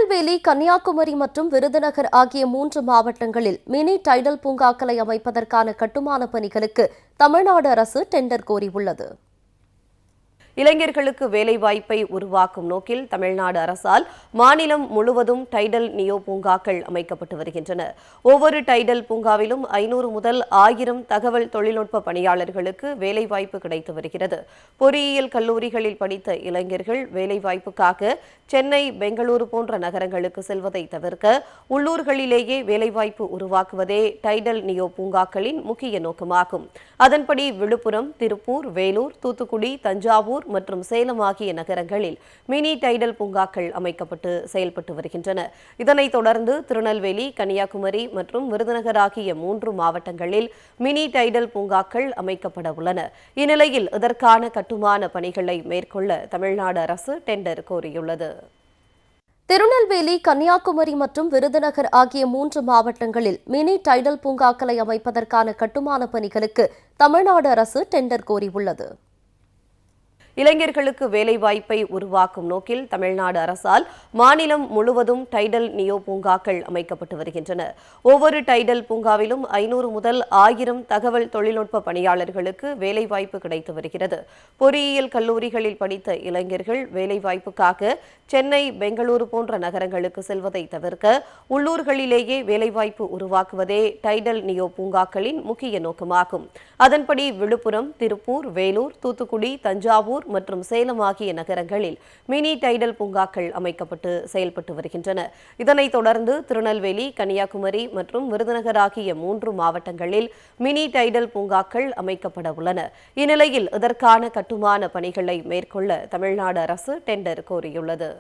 திருநெல்வேலி, கன்னியாகுமரி மற்றும் விருதுநகர் ஆகிய 3 மாவட்டங்களில் மினி டைடல் பூங்காக்களை அமைப்பதற்கான கட்டுமான பணிகளுக்கு தமிழ்நாடு அரசு டெண்டர் கோரியுள்ளது. இளைஞர்களுக்கு வேலைவாய்ப்பை உருவாக்கும் நோக்கில் தமிழ்நாடு அரசால் மாநிலம் முழுவதும் டைடல் நியோ பூங்காக்கள் அமைக்கப்பட்டு வருகின்றன. ஒவ்வொரு டைடல் பூங்காவிலும் 500 முதல் 1000 தகவல் தொழில்நுட்ப பணியாளர்களுக்கு வேலைவாய்ப்பு கிடைத்து வருகிறது. பொறியியல் கல்லூரிகளில் படித்த இளைஞர்கள் வேலைவாய்ப்புக்காக சென்னை, பெங்களூரு போன்ற நகரங்களுக்கு செல்வதை தவிர்க்க உள்ளூர்களிலேயே வேலைவாய்ப்பு உருவாக்குவதே டைடல் நியோ பூங்காக்களின் முக்கிய நோக்கமாகும். அதன்படி விழுப்புரம், திருப்பூர், வேலூர், தூத்துக்குடி, தஞ்சாவூர் மற்றும் சேலம் ஆகிய நகரங்களில் மினி டைடல் பூங்காக்கள் அமைக்கப்பட்டு செயல்பட்டு வருகின்றன. இதனைத் தொடர்ந்து திருநெல்வேலி, கன்னியாகுமரி மற்றும் விருதுநகர் ஆகிய 3 மாவட்டங்களில் மினி டைடல் பூங்காக்கள் அமைக்கப்பட உள்ளன. இந்நிலையில் இதற்கான கட்டுமான பணிகளை மேற்கொள்ள தமிழ்நாடு அரசு டெண்டர் கோரியுள்ளது. திருநெல்வேலி, கன்னியாகுமரி மற்றும் விருதுநகர் ஆகிய 3 மாவட்டங்களில் மினி டைடல் பூங்காக்களை அமைப்பதற்கான கட்டுமான பணிகளுக்கு தமிழ்நாடு அரசு டெண்டர் கோரியுள்ளது. இளைஞர்களுக்கு வேலைவாய்ப்பை உருவாக்கும் நோக்கில் தமிழ்நாடு அரசால் மாநிலம் முழுவதும் டைடல் நியோ பூங்காக்கள் அமைக்கப்பட்டு வருகின்றன. ஒவ்வொரு டைடல் பூங்காவிலும் 500 முதல் 1000 தகவல் தொழில்நுட்ப பணியாளர்களுக்கு வேலைவாய்ப்பு கிடைத்து வருகிறது. பொறியியல் கல்லூரிகளில் படித்த இளைஞர்கள் வேலைவாய்ப்புக்காக சென்னை, பெங்களூரு போன்ற நகரங்களுக்கு செல்வதை தவிர்க்க உள்ளூர்களிலேயே வேலைவாய்ப்பு உருவாக்குவதே டைடல் நியோ பூங்காக்களின் முக்கிய நோக்கமாகும். அதன்படி விழுப்புரம், திருப்பூர், வேலூர், தூத்துக்குடி, தஞ்சாவூர் மற்றும் சேலம் ஆகிய நகரங்களில் மினி டைடல் பூங்காக்கள் அமைக்கப்பட்டு செயல்பட்டு வருகின்றன. இதனைத் தொடர்ந்து திருநெல்வேலி, கன்னியாகுமரி மற்றும் விருதுநகர் ஆகிய 3 மாவட்டங்களில் மினி டைடல் பூங்காக்கள் அமைக்கப்பட உள்ளன. இந்நிலையில் இதற்கான கட்டுமான பணிகளை மேற்கொள்ள தமிழ்நாடு அரசு டெண்டர் கோரியுள்ளது.